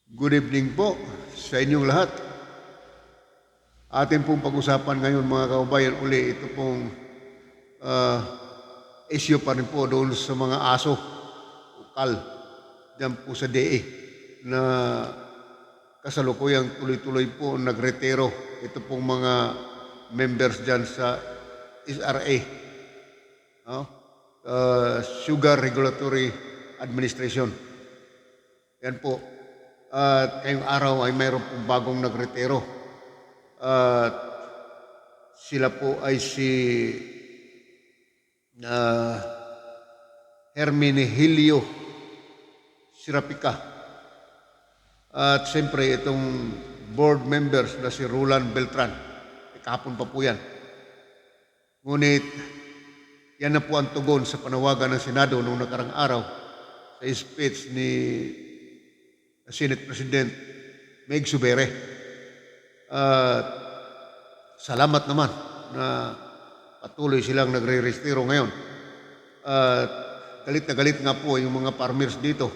Good evening po sa inyong lahat. Atin pong pag-usapan ngayon mga kaubayan uli ito pong issue pa rin po doon sa mga aso, ukal, dyan po sa DE na kasalukuyang tuloy-tuloy po nagretiro. Ito pong mga members dyan sa SRA, Sugar Regulatory Administration. Yan po. At ngayong araw ay mayroon pong bagong nagretiro. At sila po ay si Hermenegildo Sirapica. At siyempre itong board members na si Roland Beltran. Kahapon pa po yan. Ngunit yan na po ang tugon sa panawagan ng Senado noong nakarang araw sa speech ni Senate President Meg Subere. Salamat naman na patuloy silang nagre-restiro ngayon. Galit na galit nga po yung mga farmers dito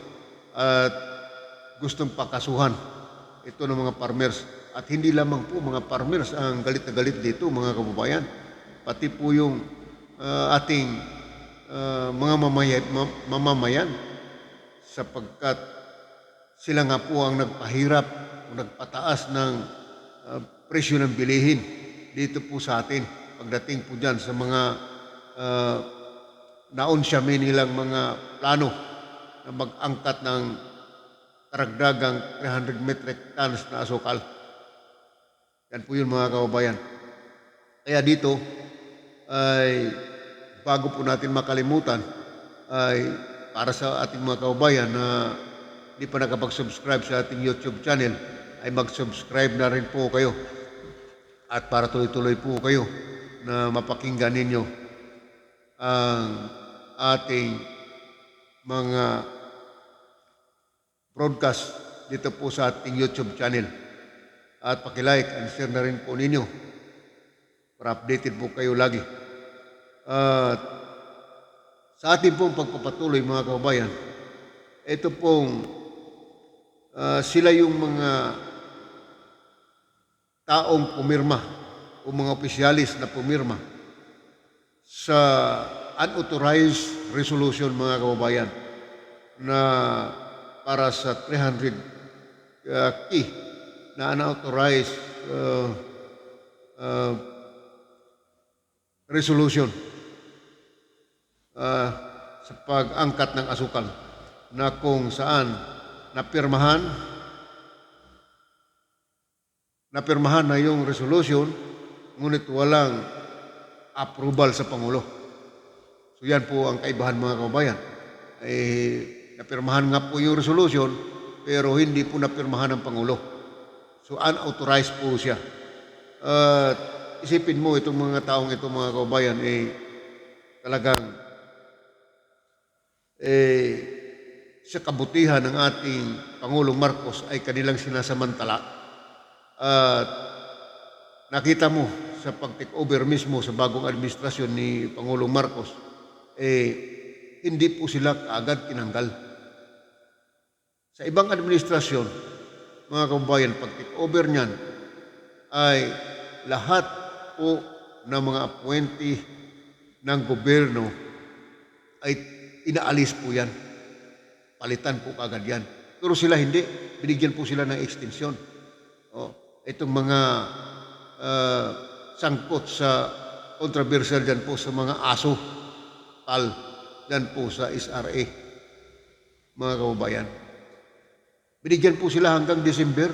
at gustong pakasuhan ito ng mga farmers. At hindi lamang po mga farmers ang galit na galit dito mga kababayan. Pati po yung ating mga mamamayan sapagkat sila nga po ang nagpahirap, nagpataas ng presyo ng bilihin dito po sa atin. Pagdating po dyan sa mga naonsyamin nilang mga plano na mag-angkat ng karagdagang 300 metric tons na asukal. Yan po yun mga kababayan. Kaya dito ay bago po natin makalimutan ay para sa ating mga kababayan na hindi pa nakapag-subscribe sa ating YouTube channel, ay mag-subscribe na rin po kayo. At para tuloy-tuloy po kayo na mapakinggan ninyo ang ating mga broadcast dito po sa ating YouTube channel. At pakilike and share na rin po ninyo para updated po kayo lagi. At sa ating pong pagpapatuloy mga kababayan, ito pong sila yung mga taong pumirma o mga opisyalis na pumirma sa unauthorized resolution mga kababayan na para sa 300 key na unauthorized resolution sa pag-angkat ng asukal na kung saan napirmahan na yung resolution, ngunit walang approval sa Pangulo. So yan po ang kaibahan mga kababayan. Napirmahan nga po yung resolution, pero hindi po napirmahan ng Pangulo. So unauthorized po siya. Isipin mo itong mga taong ito mga kababayan, talagang sa kabutihan ng ating Pangulong Marcos ay kanilang sinasamantala. At nakita mo sa pag-take over mismo sa bagong administrasyon ni Pangulong Marcos, hindi po sila kaagad tinanggal. Sa ibang administrasyon, mga kababayan, pag-take over niyan ay lahat po ng mga appointee ng gobyerno ay inaalis po yan. Palitan po kagad yan. Pero sila hindi. Binigyan po sila ng extension. Itong mga sangkot sa controversial dyan po sa mga aso, dyan po sa SRA, mga kababayan. Binigyan po sila hanggang December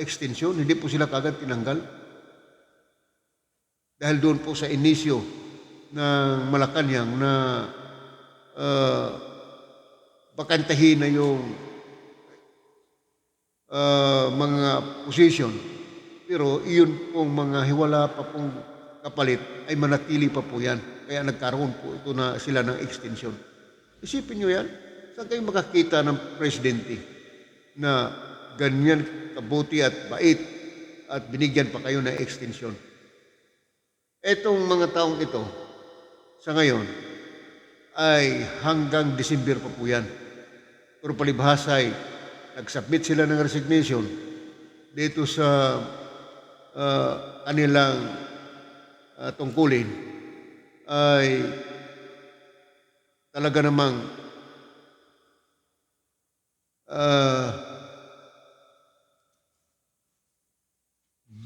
extension. Hindi po sila kagad tinanggal. Dahil doon po sa inisyo ng Malacanang na bakantahin na yung mga position, pero iyon pong mga hiwala pa pong kapalit ay manatili pa po yan. Kaya nagkaroon po ito na sila ng extension. Isipin nyo yan, saan kayo makakita ng presidente na ganyan kabuti at bait at binigyan pa kayo ng extension? Etong mga taong ito, sa ngayon, ay hanggang December pa po yan. Pero palibhasa ay nag-submit sila ng resignation dito sa kanilang tungkulin, ay talaga namang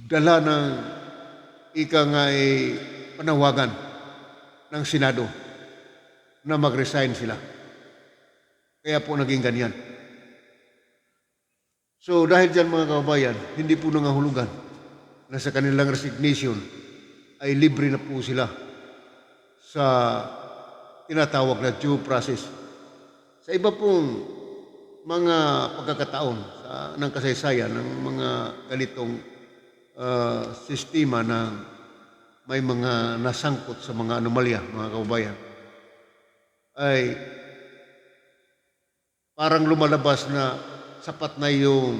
dala ng ika nga ay panawagan ng Senado na mag-resign sila. Kaya po naging ganyan. So dahil dyan mga kababayan, hindi po nangahulugan na sa kanilang resignation ay libre na po sila sa tinatawag na due process. Sa iba pong mga pagkakataon ng kasaysayan ng mga ganitong sistema na may mga nasangkot sa mga anomalya, mga kababayan, ay parang lumalabas na sapat na yung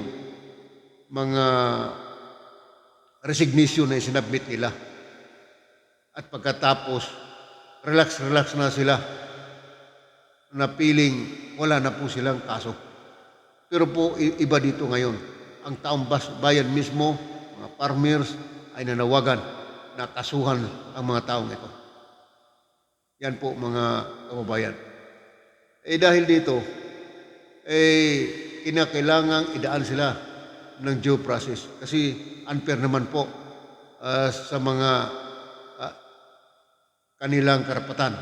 mga resignation na isinabmit nila. At pagkatapos, relax na sila na piling wala na po silang kaso. Pero po iba dito ngayon. Ang taong bayan mismo, mga farmers, ay nanawagan na kasuhan ang mga taong ito. Yan po mga kababayan. Dahil dito, kinakailangang idaan sila ng due process. Kasi unfair naman po sa mga kanilang karapatan.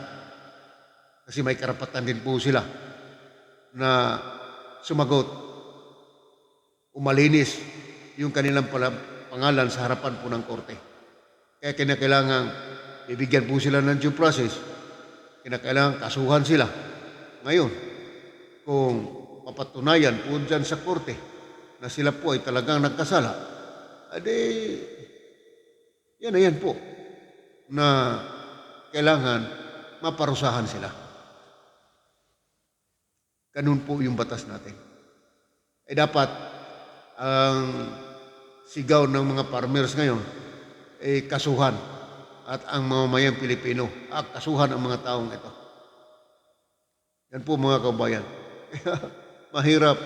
Kasi may karapatan din po sila na sumagot, umalinis yung kanilang pangalan sa harapan po ng korte. Kaya kinakailangan bibigyan po sila ng due process. Kinakailangan kasuhan sila. Ngayon, kung mapatunayan po dyan sa korte na sila po ay talagang nagkasala, yan po na kailangan maparusahan sila. Ganun po yung batas natin. Dapat ang sigaw ng mga farmers ngayon kasuhan, at ang mamamayang Pilipino kasuhan ang mga taong ito. Yan po mga kabayan. Mahirap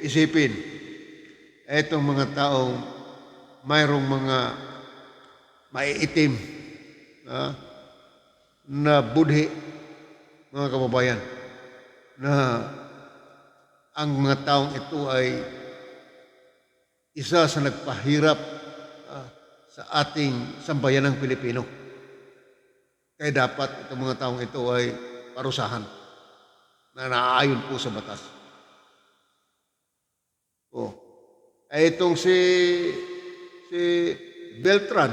isipin etong mga taong mayroong mga maiitim na budhi, mga kababayan, na ang mga taong ito ay isa sa nagpahirap sa ating sambayanang Pilipino. Kaya dapat itong mga taong ito ay parusahan na naaayon po sa batas. Itong si Beltran,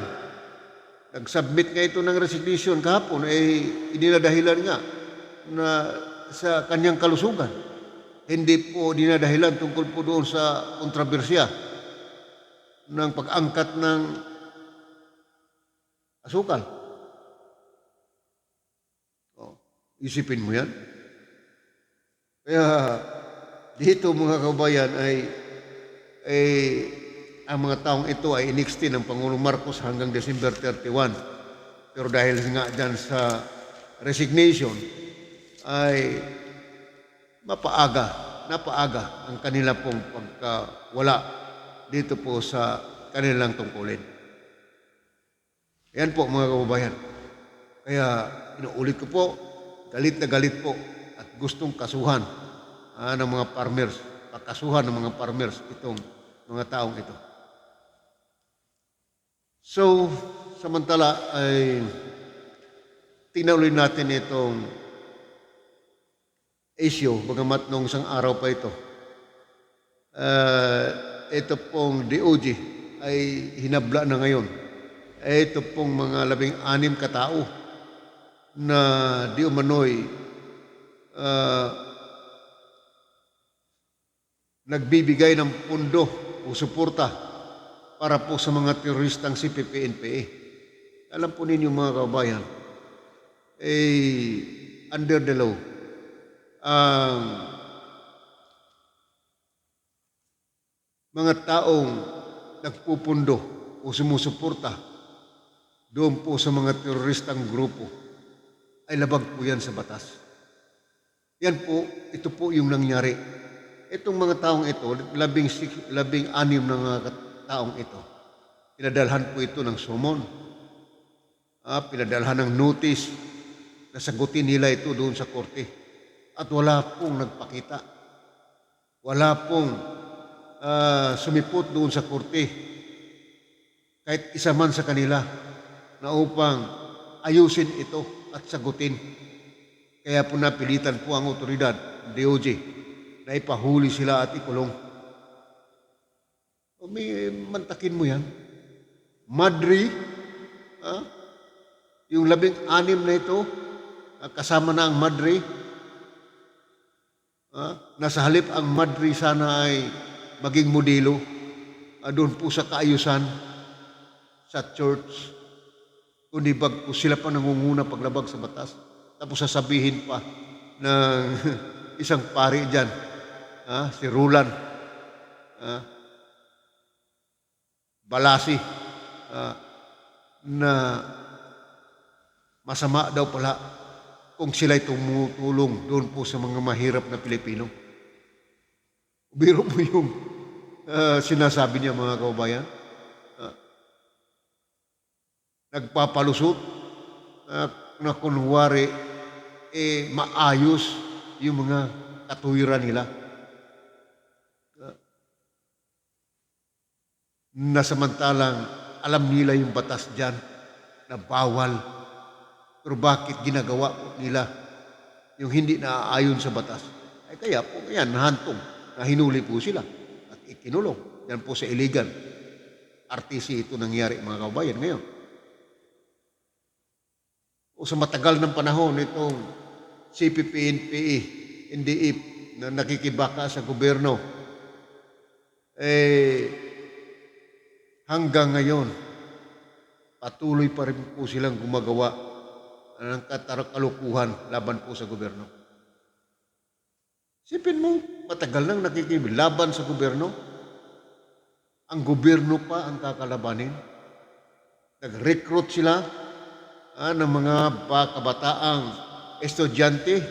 nag-submit nga ito ng resignation kahapon, iniladahilan nga na sa kanyang kalusugan. Hindi po dinadahilan tungkol po doon sa kontrobersya ng pag-angkat ng asukal. Isipin mo yan. Kaya dito mga kabayan ay ang mga taong ito ay inextend ng Pangulong Marcos hanggang December 31. Pero dahil nga dyan sa resignation ay napaaga ang kanila pong pagkawala dito po sa kanilang tungkulin. Yan po mga kababayan. Kaya inuulit ko po, galit na galit po at gustong kasuhan ng mga farmers, pagkasuhan ng mga farmers itong mga taong ito. So, samantala ay tingnan ulit natin itong issue, bagamat nung isang araw pa ito. Ito pong DOJ ay hinabla na ngayon. Ito pong mga 16 katao na di umano'y nagbibigay ng pundo o suporta para po sa mga teroristang CPP-NPA. Alam po ninyo mga kababayan, under the law, ang mga taong nagpupundo o sumusuporta doon po sa mga teroristang grupo ay labag po yan sa batas. Yan po, ito po yung nangyari. Itong mga taong ito, 16 na mga taong ito, pinadalhan po ito ng summon. Pinadalhan ng notice na sagutin nila ito doon sa korte. At wala pong nagpakita. Wala pong sumipot doon sa korte. Kahit isa man sa kanila na upang ayusin ito at sagutin. Kaya po napilitan po ang otoridad, DOJ, na ipahuli sila at ikulong. May mantakin mo yan. Madri, yung 16 na ito, kasama na ang Madri, nasa halip ang Madri sana ay maging modelo doon po sa kaayusan sa church. Kundi bag po sila pa nangunguna paglabag sa batas. Tapos sasabihin pa ng isang pari dyan, si Rulan Balasi, na masama daw pala kung sila'y tumutulong doon po sa mga mahirap na Pilipino. Biro mo yung sinasabi niya, mga kaubayan. Nagpapalusot na kunwari maayos yung mga katuwiran nila. Na samantalang alam nila yung batas dyan na bawal. Pero bakit ginagawa po nila yung hindi naaayon sa batas? Ay kaya po yan, nahantong, na hinuli po sila at ikinulong. Yan po sa Iligan. RTC ito nangyari, mga kabayan, ngayon. O sa matagal ng panahon itong CPP, NPA, NDF na nakikibaka sa gobyerno, hanggang ngayon, patuloy pa rin po silang gumagawa ng kalukuhan laban po sa gobyerno. Sipin mo, matagal nang nakikilaban sa gobyerno. Ang gobyerno pa ang kakalabanin. Nag-recruit sila ng mga kabataang estudyante,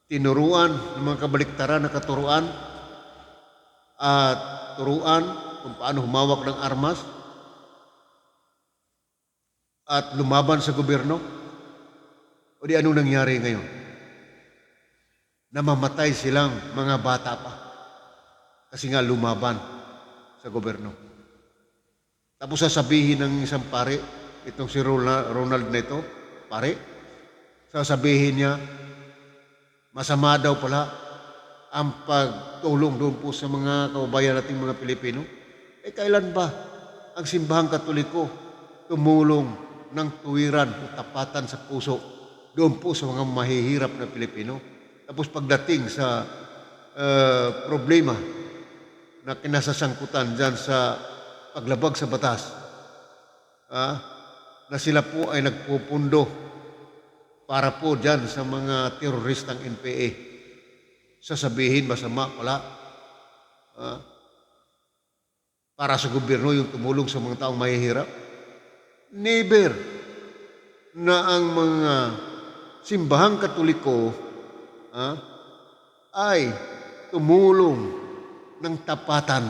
tinuruan ng mga kabaliktaran na katuruan at turuan kung paano humawak ng armas at lumaban sa gobyerno. O di anong nangyari ngayon? Namamatay silang mga bata pa kasi nga lumaban sa gobyerno. Tapos sasabihin ng isang pare, itong si Ronald na ito, pare, sasabihin niya, masama daw pala ang pagtulong doon po sa mga kaubayan nating mga Pilipino. Kailan ba ang simbahang Katoliko tumulong ng tuwiran o tapatan sa puso doon po sa mga mahihirap na Pilipino? Tapos pagdating sa problema na kinasasangkutan dyan sa paglabag sa batas, na sila po ay nagpupundo para po dyan sa mga teroristang NPA. Sasabihin masama pala para sa gobyerno yung tumulong sa mga taong mahihirap. Never na ang mga simbahang Katoliko ay tumulong ng tapatan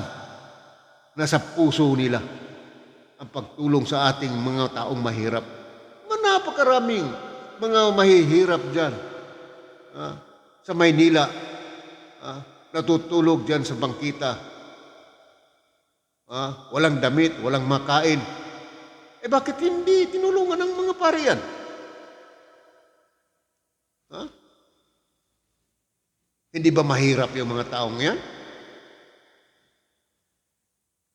na sa puso nila ang pagtulong sa ating mga taong mahirap. Napakaraming mga mahihirap dyan sa Maynila, natutulog dyan sa bangkita, walang damit, walang makain. Bakit hindi tinulungan ng mga pare yan? Hindi ba mahirap yung mga taong yan?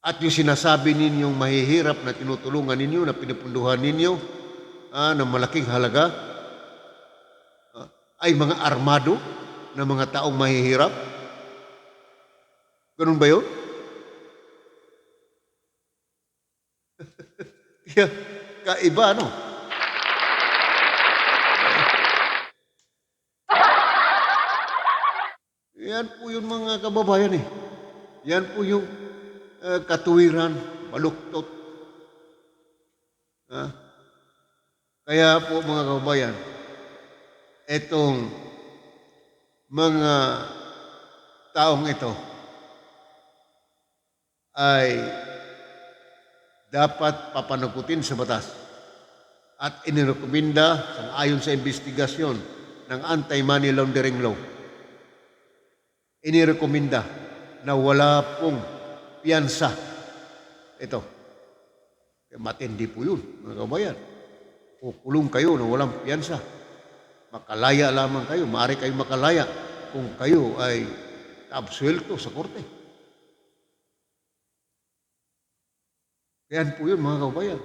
At yung sinasabi ninyong mahihirap na tinutulungan ninyo, na pinupunduhan ninyo ng malaking halaga, ay mga armado na mga taong mahihirap? Ganun ba yun? Kaya, kaiba, no? Yan po yung mga kababayan eh. Yan po yung katuwiran, baluktot. Kaya po mga kababayan, itong mga taong ito ay dapat papanagutin sa batas at inirekomenda ayon sa investigasyon ng Anti-Money Laundering Law. Inirekomenda na wala pong piyansa. Ito, matindi po yun, mga kabayan. Kukulong kayo na walang piyansa. Makalaya lamang kayo, maaari kayo makalaya kung kayo ay absuelto sa korte. Yan po yun, mga kabayan.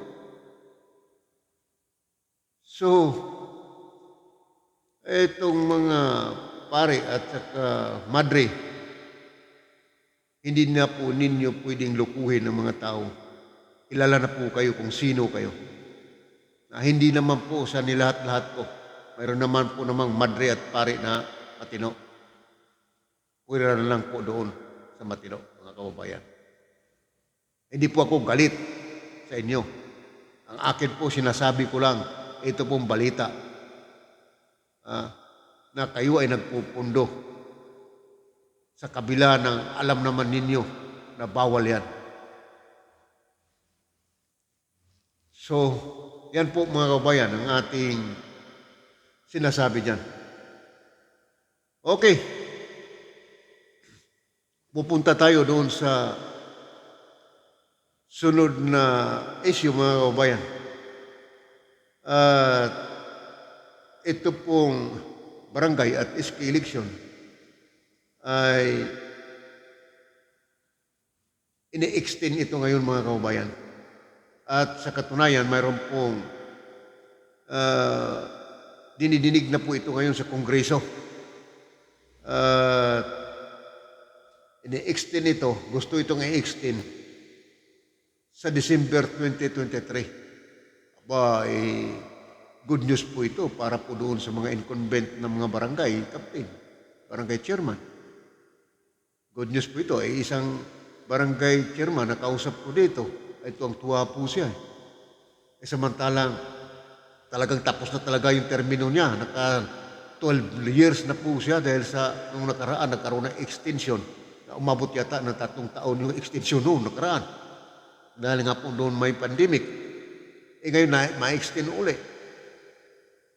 So, itong mga pare at saka madre, hindi na po ninyo pwedeng lukuhin ng mga tao. Kilala na po kayo kung sino kayo. Na hindi naman po sa nilahat-lahat po. Mayroon naman po namang madre at pare na matino. Pwede na lang po doon sa matino, mga kababayan. Hindi po ako galit sa inyo. Ang akin po, sinasabi ko lang, ito pong balita na kayo ay nagpupundo sa kabila ng alam naman ninyo na bawal yan. So, yan po mga kabayan ang ating sinasabi dyan. Okay. Pupunta tayo doon sa sunod na issue, mga kabayan. Ito pong barangay at SK election ay ini-extend ito ngayon, mga kabayan. At sa katunayan, mayroon pong dinidinig na po ito ngayon sa Kongreso. Ini-extend ito, gusto itong i-extend sa December 2023. Aba, good news po ito para po doon sa mga incumbent ng mga barangay captain, barangay chairman. Good news po ito. Isang barangay chairman na kausap ko dito, ay tuwang-tuwa po siya. Samantalang talagang tapos na talaga yung termino niya. Naka 12 years na po siya dahil sa nung nakaraan nagkaroon ng extension. Umabot yata ng 3 taon yung extension noong nakaraan. Dahil nga po doon may pandemic. Ngayon ma-extend uli.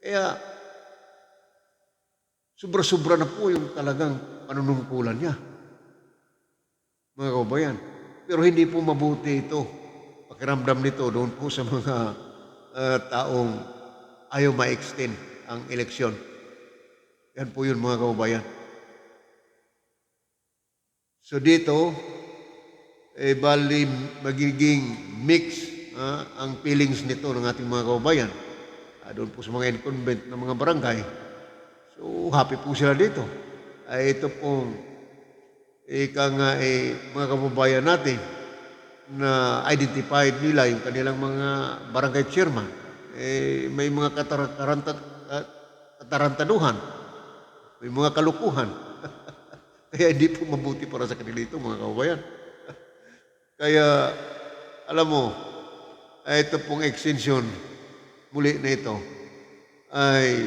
Kaya, sobra-sobra na po yung talagang panunungkulan niya. Mga kabayan. Pero hindi po mabuti ito. Pakiramdam nito doon po sa mga taong ayaw ma-extend ang eleksyon. Yan po yun, mga kabayan. So dito, bali magiging mix ang feelings nito ng ating mga kababayan. Doon po sa mga incumbent ng mga barangay. So happy po sila dito. Ito pong mga kababayan natin na identified nila yung kanilang mga barangay chairman. May mga katarantaduhan. May mga kalukuhan. Kaya hindi po mabuti para sa kanila ito, mga kababayan. Kaya, alam mo, ito pong extension muli na ito ay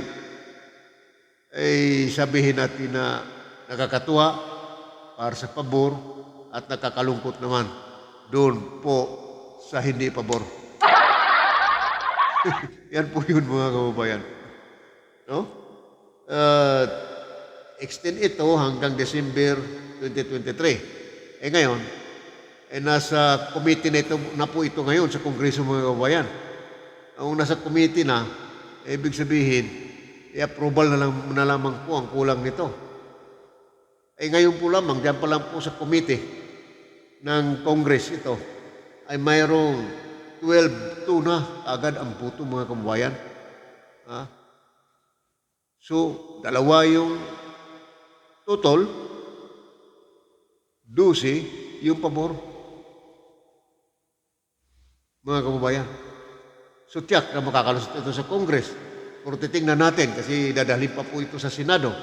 sabihin natin na nakakatuwa para sa pabor at nakakalungkot naman doon po sa hindi pabor. Yan po yun, mga kababayan. No? Extend ito hanggang December 2023. Ngayon, nasa committee na po ito ngayon sa Kongreso, mga kababayan. Ang nasa committee na, ibig sabihin, i-approval na lamang po ang kulang nito. Ngayon po lamang, diyan pa lang po sa committee ng Congress ito, ay mayroong 12-2 na agad ang boto, mga kababayan. So, dalawa yung total, 12 yung pabor. Mga kababayan. So, tiyak na makakalusot ito sa Congress. Pero titingnan natin kasi dadalhin pa po ito sa Senado.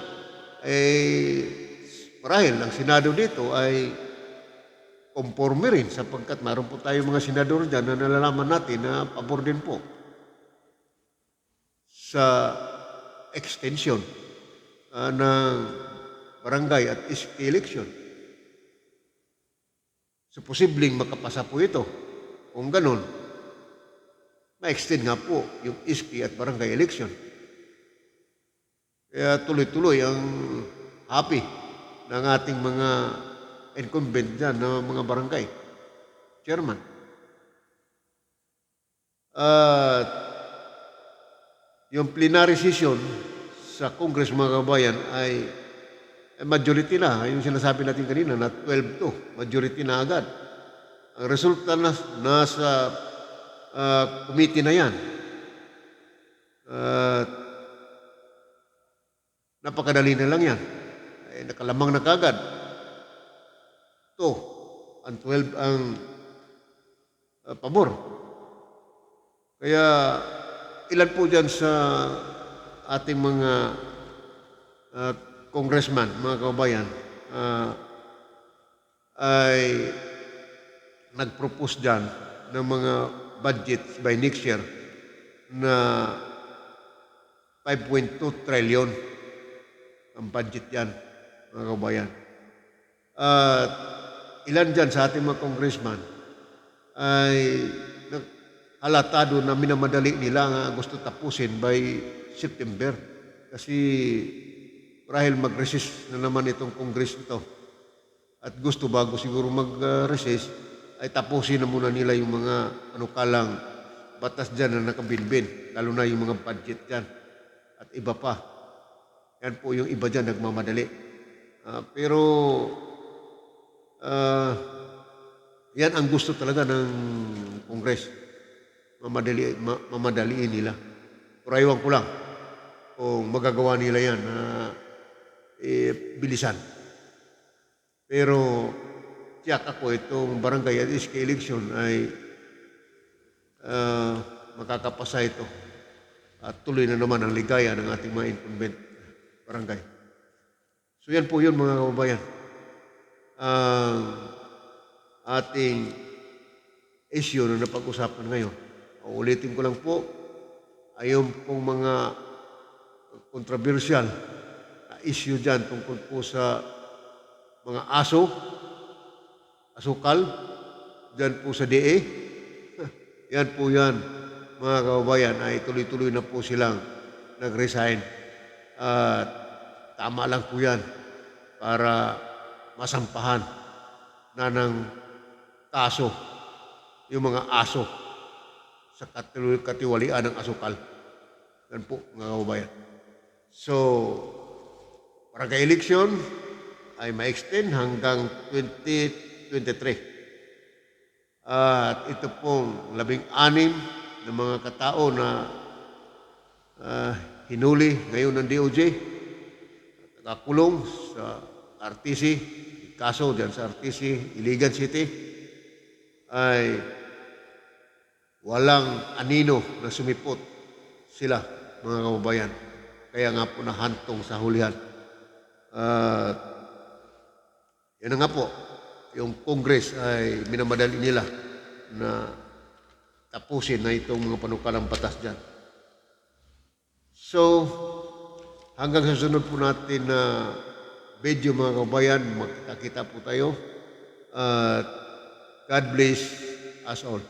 Marahil ang Senado dito ay conforme rin sapagkat mayroon po tayo mga senador dyan na nalalaman natin na pabor din po sa extension ng barangay at SK election. So, posibleng makapasa po ito. Kung ganun, ma-extend nga po yung SK at barangay election. Kaya tuloy-tuloy ang happy ng ating mga incumbent dyan na mga barangay chairman. At yung plenary session sa Congress mga kabayan ay majority na. Yung sinasabi natin kanina na 12 to, majority na agad. Ang resulta nasa committee na yan. Napakadali na lang yan. Ay, nakalamang na kagad. 2 and 12 ang pabor. Kaya ilan po dyan sa ating mga congressman, mga kababayan, ay nag-propose dyan ng mga budget by next year na 5.2 trillion ang budget yan, mga kababayan. At ilan dyan sa ating mga congressman ay halatado na minamadali nila nga gusto tapusin by September. Kasi dahil mag-resist na naman itong Congress ito at gusto bago siguro mag-resist ay tapusin na muna nila yung mga panukalang batas dyan na nakabinbin, lalo na yung mga budget dyan at iba pa. Yan po yung iba dyan nagmamadali. Pero yan ang gusto talaga ng Congress. Mamadaliin nila. Pero ayaw ko lang kung magagawa nila yan na bilisan. Pero tiyak ako itong barangay at SK election ay makakapasa ito at tuloy na naman ang ligaya ng ating mga incumbent barangay. So yan po yun mga kababayan. Ang ating issue na napag-usapan ngayon. Ulitin ko lang po, ayun pong mga controversial na issue dyan tungkol po sa mga asukal, dyan po sa DA. Yan po yan, mga kababayan, ay tuloy-tuloy na po silang nag-resign. At tama lang po yan para masampahan na ng kaso yung mga aso sa katiwalian ng asukal. Yan po, mga kababayan. So, barangay election ay ma-extend hanggang 2023. At ito pong 16 na mga katao na hinuli ngayon ng DOJ, nakakulong sa RTC, kaso dyan sa RTC, Iligan City, ay walang anino na sumipot sila, mga kababayan. Kaya nga po nahantong sa hulihan. Yan nga po, yung Congress ay minamadali nila na tapusin na itong mga panukalang batas dyan. So, hanggang sa sunod po natin na video mga kababayan, magkita-kita po tayo. God bless us all.